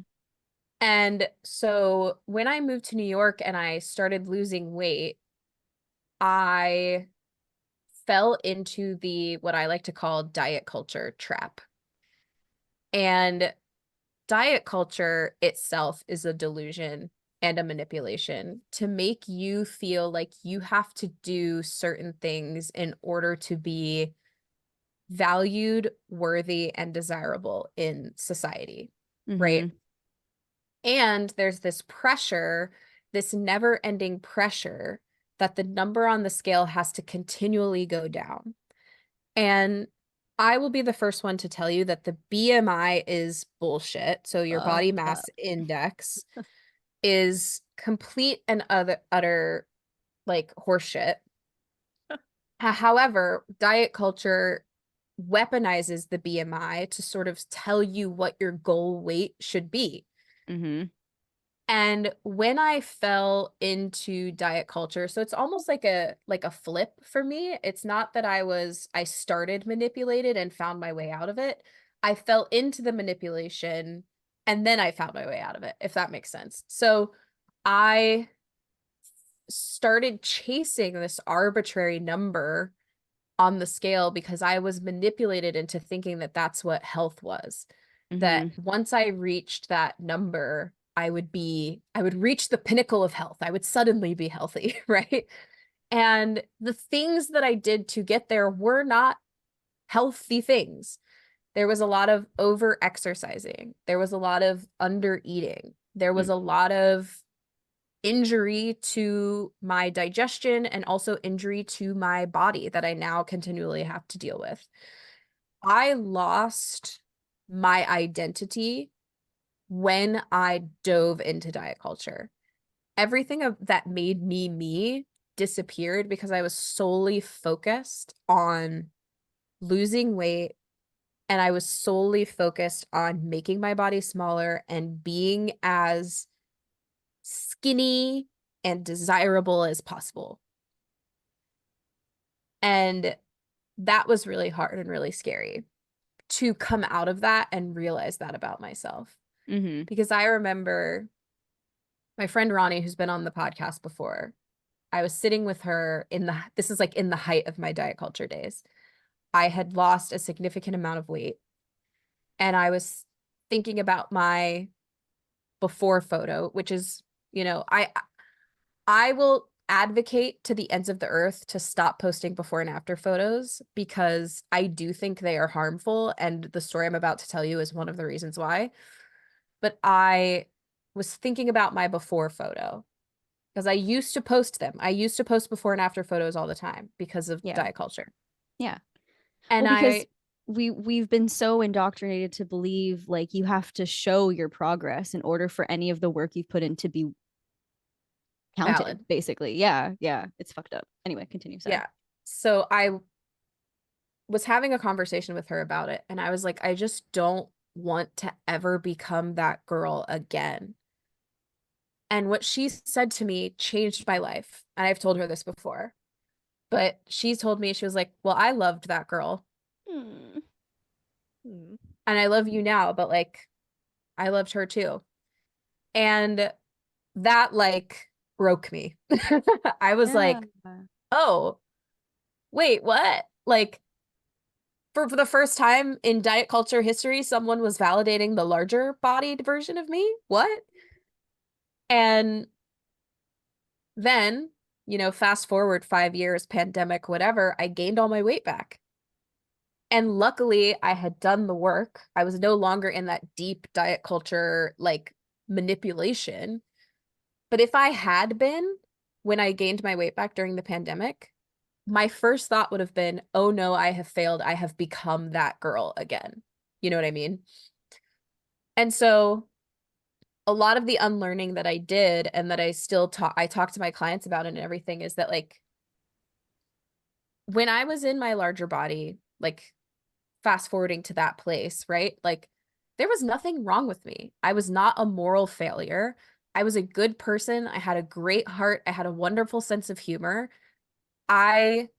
And so when I moved to New York and I started losing weight, I fell into the, what I like to call, diet culture trap. And diet culture itself is a delusion. and a manipulation to make you feel like you have to do certain things in order to be valued, worthy, and desirable in society, right? Mm-hmm. And there's this pressure, this never-ending pressure that the number on the scale has to continually go down. And I will be the first one to tell you that the BMI is bullshit. So your body mass index is complete and utter like horseshit. However, diet culture weaponizes the BMI to sort of tell you what your goal weight should be. Mm-hmm. And when I fell into diet culture, so it's almost like a flip for me. It's not that I started manipulated and found my way out of it. I fell into the manipulation and then I found my way out of it, if that makes sense. So I started chasing this arbitrary number on the scale because I was manipulated into thinking that that's what health was. That Mm-hmm. once I reached that number, I would reach the pinnacle of health. I would suddenly be healthy, right? And the things that I did to get there were not healthy things. There was a lot of over exercising. There was a lot of under eating. There was a lot of injury to my digestion and also injury to my body that I now continually have to deal with. I lost my identity when I dove into diet culture. Everything that made me me disappeared because I was solely focused on losing weight and I was solely focused on making my body smaller and being as skinny and desirable as possible. And that was really hard and really scary to come out of that and realize that about myself. Mm-hmm. Because I remember my friend Ronnie, who's been on the podcast before, I was sitting with her this is like in the height of my diet culture days. I had lost a significant amount of weight and I was thinking about my before photo, which is, I will advocate to the ends of the earth to stop posting before and after photos because I do think they are harmful. And the story I'm about to tell you is one of the reasons why. But I was thinking about my before photo because I used to post them. I used to post before and after photos all the time because of Yeah. diet culture. Yeah. And Well, because we've been so indoctrinated to believe like you have to show your progress in order for any of the work you've put in to be counted, valid. basically. Yeah. Yeah. It's fucked up. Anyway, continue. Sorry. Yeah. So I was having a conversation with her about it, and I was like, I just don't want to ever become that girl again. And what she said to me changed my life. And I've told her this before, but she told me, she was like, well, I loved that girl Hmm. and I love you now, but like, I loved her too. And that like broke me. I was Yeah. like, oh, wait, what? Like, for the first time in diet culture history, someone was validating the larger bodied version of me. What? And then, fast forward 5 years, pandemic, whatever, I gained all my weight back. And luckily, I had done the work. I was no longer in that deep diet culture, like manipulation. But if I had been when I gained my weight back during the pandemic, my first thought would have been, oh no, I have failed. I have become that girl again. You know what I mean? And so a lot of the unlearning that I did and that I talk to my clients about and everything is that like when I was in my larger body, like fast forwarding to that place, right? Like there was nothing wrong with me. I was not a moral failure. I was a good person. I had a great heart. I had a wonderful sense of humor. I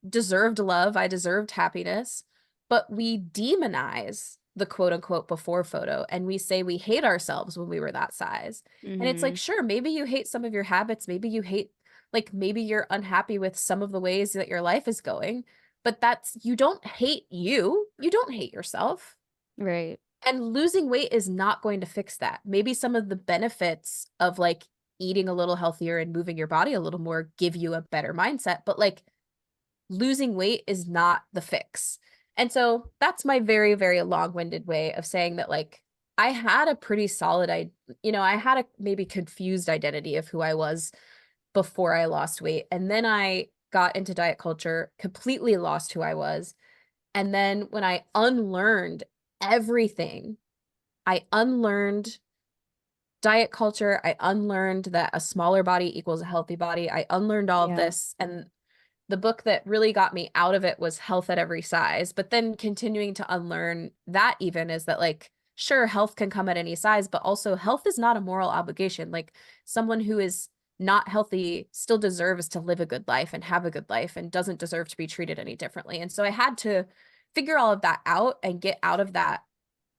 deserved love. I deserved happiness. But we demonize the quote unquote before photo and we say we hate ourselves when we were that size. And it's like, Mm-hmm. sure, maybe you hate some of your habits. Maybe you hate, like, maybe you're unhappy with some of the ways that your life is going. But you don't hate you. You don't hate yourself. Right. And losing weight is not going to fix that. Maybe some of the benefits of like eating a little healthier and moving your body a little more give you a better mindset, but like losing weight is not the fix. And so that's my very, very long-winded way of saying that like I had a pretty solid, I had a maybe confused identity of who I was before I lost weight. And then I got into diet culture, completely lost who I was. And then when I unlearned everything, I unlearned diet culture. I unlearned that a smaller body equals a healthy body. I unlearned all of Yeah. this. And the book that really got me out of it was Health at Every Size. But then continuing to unlearn that even is that like, sure, health can come at any size, but also health is not a moral obligation. Like someone who is not healthy still deserves to live a good life and have a good life and doesn't deserve to be treated any differently. And so I had to figure all of that out and get out of that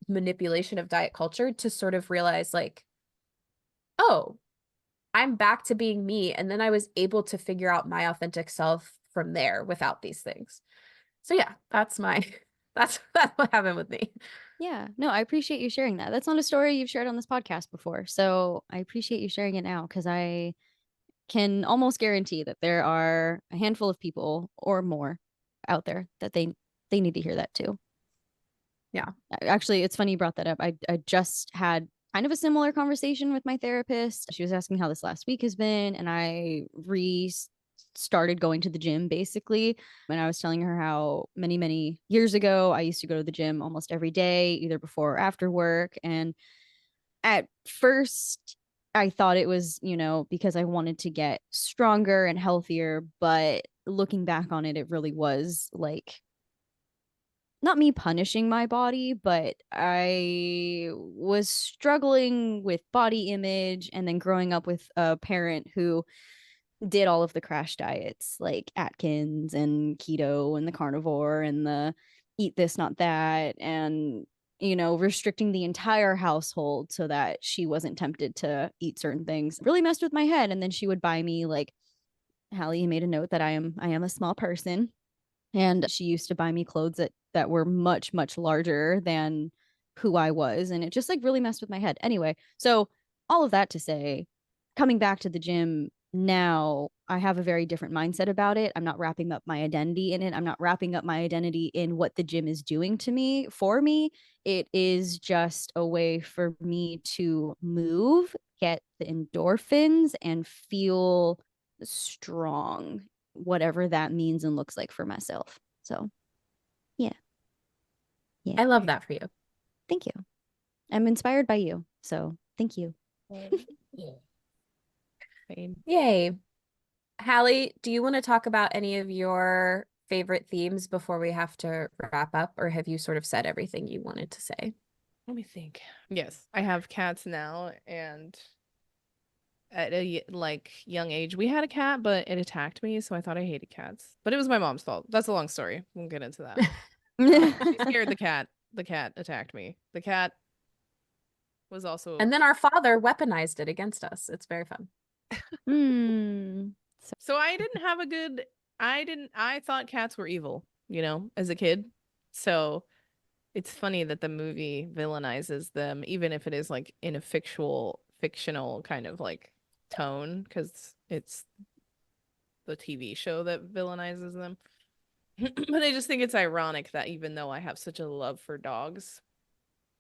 manipulation of diet culture to sort of realize like, oh, I'm back to being me. And then I was able to figure out my authentic self from there without these things. So yeah, that's my that's what happened with me. Yeah, no, I appreciate you sharing that. That's not a story you've shared on this podcast before. So I appreciate you sharing it now because I can almost guarantee that there are a handful of people or more out there that they need to hear that too. Yeah. Actually, it's funny you brought that up. I just had kind of a similar conversation with my therapist. She was asking how this last week has been, and I started going to the gym basically. And I was telling her how many years ago I used to go to the gym almost every day, either before or after work. And at first I thought it was, because I wanted to get stronger and healthier, but looking back on it, it really was like not me punishing my body, but I was struggling with body image and then growing up with a parent who did all of the crash diets like Atkins and keto and the carnivore and the eat this, not that, and restricting the entire household so that she wasn't tempted to eat certain things really messed with my head. And then she would buy me like, Hallie made a note that I am a small person, and she used to buy me clothes that were much much larger than who I was, and it just like really messed with my head. Anyway, so all of that to say, coming back to the gym now, I have a very different mindset about it. I'm not wrapping up my identity in it. I'm not wrapping up my identity in what the gym is doing to me for me. It is just a way for me to move, get the endorphins, and feel strong, whatever that means and looks like for myself. So, yeah. Yeah. I love that for you. Thank you. I'm inspired by you. So, thank you. Yay. Hallie, do you want to talk about any of your favorite themes before we have to wrap up, or have you sort of said everything you wanted to say? Let me think. Yes, I have cats now, and at a like young age, we had a cat, but it attacked me, so I thought I hated cats. But it was my mom's fault. That's a long story. We'll get into that. She scared the cat. The cat attacked me. The cat was also And then our father weaponized it against us. It's very fun. Hmm. So I didn't have a good I thought cats were evil, as a kid. So it's funny that the movie villainizes them, even if it is like in a fictional kind of like tone, because it's the TV show that villainizes them. But I just think it's ironic that even though I have such a love for dogs,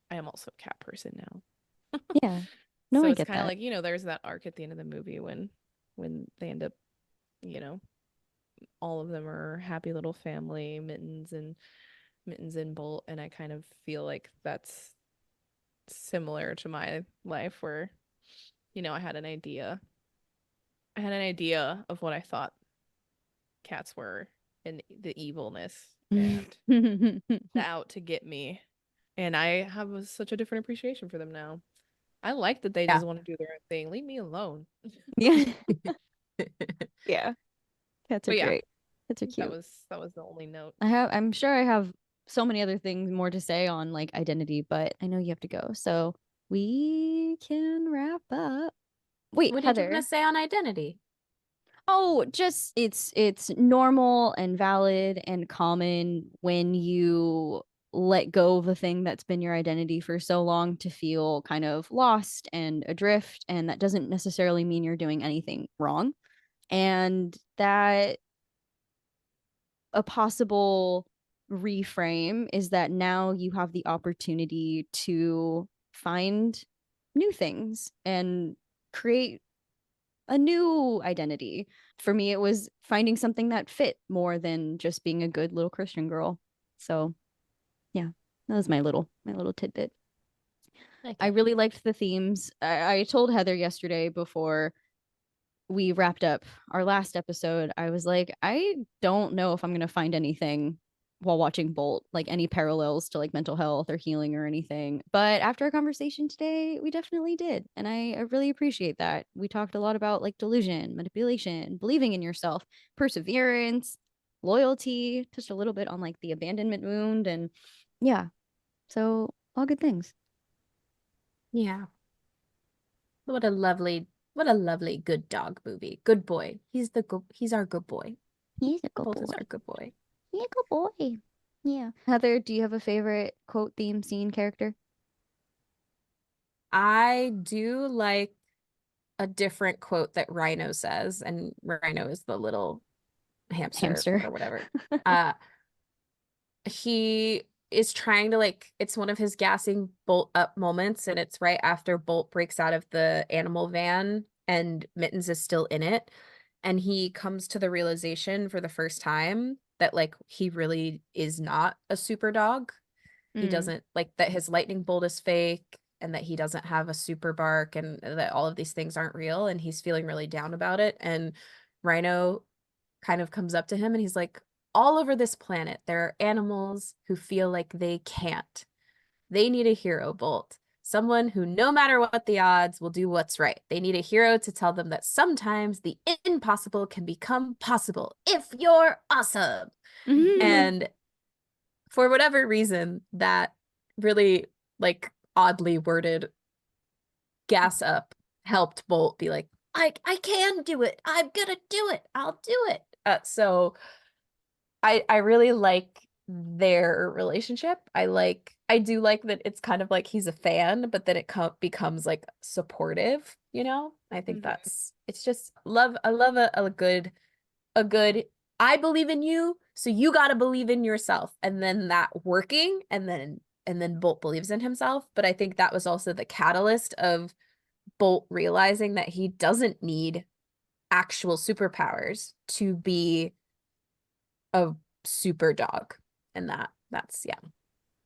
I am also a cat person now. Yeah. No, So I it's get kind of that. like, there's that arc at the end of the movie when they end up, you know, all of them are happy little family, Mittens and Bolt, and I kind of feel like that's similar to my life where, I had an idea. I had an idea of what I thought cats were and the evilness and the out to get me. And I have such a different appreciation for them now. I like that they Yeah. just want to do their own thing. Leave me alone. Yeah. Yeah. Cats are But yeah, great. Cats are cute. that was the only note. I'm sure I have so many other things more to say on like identity, but I know you have to go. So we can wrap up. Wait, What did you want Heather. to say on identity? Oh, just it's normal and valid and common when you let go of a thing that's been your identity for so long to feel kind of lost and adrift. And that doesn't necessarily mean you're doing anything wrong. And that a possible reframe is that now you have the opportunity to find new things and create a new identity. For me, it was finding something that fit more than just being a good little Christian girl. So yeah, that was my little tidbit. I really liked the themes. I told Heather yesterday before we wrapped up our last episode, I was like, I don't know if I'm going to find anything while watching Bolt, like any parallels to like mental health or healing or anything. But after our conversation today, we definitely did. And I really appreciate that. We talked a lot about like delusion, manipulation, believing in yourself, perseverance, loyalty, touched a little bit on like the abandonment wound. And yeah, so all good things. Yeah. What a lovely good dog movie. Good boy. He's our good boy. He's a good Bolt boy. is our good boy. He's a good boy. Yeah. Heather, do you have a favorite quote, theme, scene, character? I do like a different quote that Rhino says, and Rhino is the little hamster or whatever. He is trying to like, it's one of his gassing Bolt up moments, and it's right after Bolt breaks out of the animal van and Mittens is still in it. And he comes to the realization for the first time that like he really is not a super dog. He doesn't like that his lightning bolt is fake and that he doesn't have a super bark and that all of these things aren't real, and he's feeling really down about it. And Rhino kind of comes up to him and he's like, all over this planet there are animals who feel like they can't. They need a hero, Bolt. Someone who, no matter what the odds, will do what's right. They need a hero to tell them that sometimes the impossible can become possible if you're awesome. And for whatever reason, that really like oddly worded gas up helped Bolt be like, I can do it. I'm gonna do it. I'll do it. So I really like their relationship. I do like that it's kind of like he's a fan, but then it becomes like supportive, you know? I think it's just love. I love a good I believe in you, so you got to believe in yourself, and then that working, and then Bolt believes in himself. But I think that was also the catalyst of Bolt realizing that he doesn't need actual superpowers to be a super dog, and that's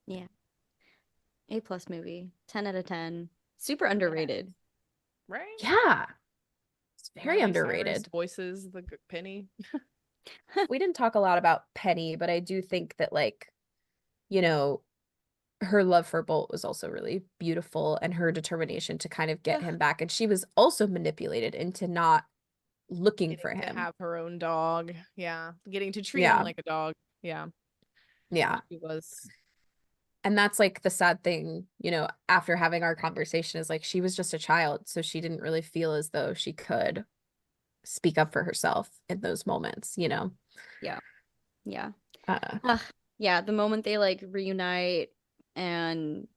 Yeah. A+ movie. 10 out of 10. Super underrated. Right? yeah, it's very Miley Cyrus underrated. voices the Penny. We didn't talk a lot about Penny, but I do think that like, you know, her love for Bolt was also really beautiful, and her determination to kind of get him back. And she was also manipulated into not looking for Getting to him. have her own dog. Yeah. Getting to treat him Yeah. like a dog. Yeah. Yeah. She was. And that's like the sad thing, you know, after having our conversation is like she was just a child, so she didn't really feel as though she could speak up for herself in those moments, you know. Yeah. Yeah. Uh, Yeah, the moment they like reunite and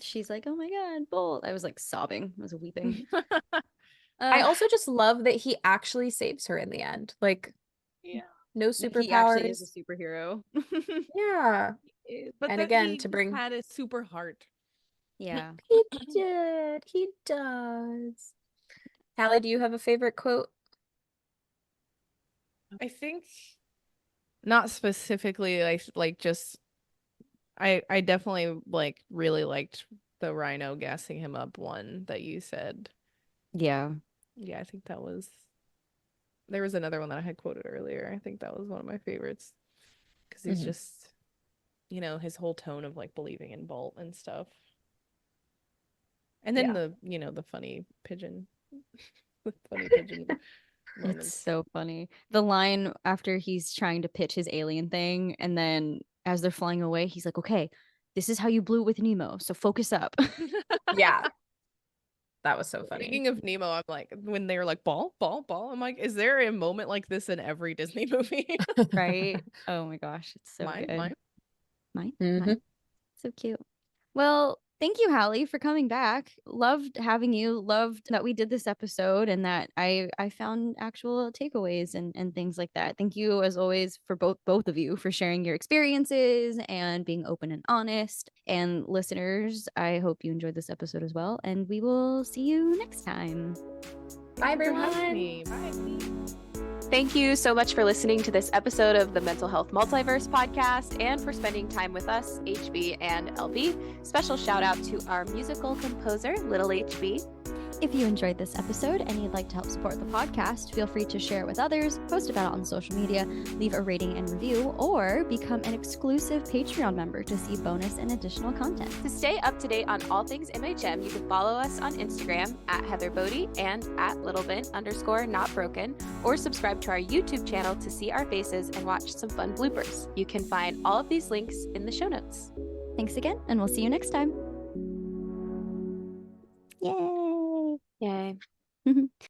she's like, "Oh my God, Bolt." I was like sobbing. I was weeping. I also just love that he actually saves her in the end. Like, Yeah. no He actually is superpowers. a superhero. Yeah. But And that again, he to bring had a super heart. Yeah. he did. He does. Hallie, do you have a favorite quote? I think not specifically like just I definitely like really liked the Rhino gassing him up one that you said. Yeah. Yeah, I think that was there was another one that I had quoted earlier. I think that was one of my favorites because he's just his whole tone of like believing in Bolt and stuff. And then the funny pigeon the funny pigeon It's moments. so funny. The line after he's trying to pitch his alien thing, and then as they're flying away, he's like, "Okay, this is how you blew it with Nemo, so focus up." Yeah. That was so funny. Speaking of Nemo, I'm like, when they were like, ball, ball, ball, I'm like, is there a moment like this in every Disney movie? Right? Oh my gosh, it's so good. Mine. Mine. Mhm. So cute. Well, thank you, Hallie, for coming back. Loved having you. Loved that we did this episode and that I found actual takeaways and things like that. Thank you, as always, for both of you for sharing your experiences and being open and honest. And listeners, I hope you enjoyed this episode as well. And we will see you next time. Bye, Thank you for having everyone. me. Bye. Thank you so much for listening to this episode of the Mental Health Multiverse podcast and for spending time with us, HB and LB. Special shout out to our musical composer, Little HB. If you enjoyed this episode and you'd like to help support the podcast, feel free to share it with others, post about it on social media, leave a rating and review, or become an exclusive Patreon member to see bonus and additional content. To stay up to date on all things MHM, you can follow us on Instagram at Heather Boddy and at littlebent_notbroken, or subscribe to our YouTube channel to see our faces and watch some fun bloopers. You can find all of these links in the show notes. Thanks again, and we'll see you next time.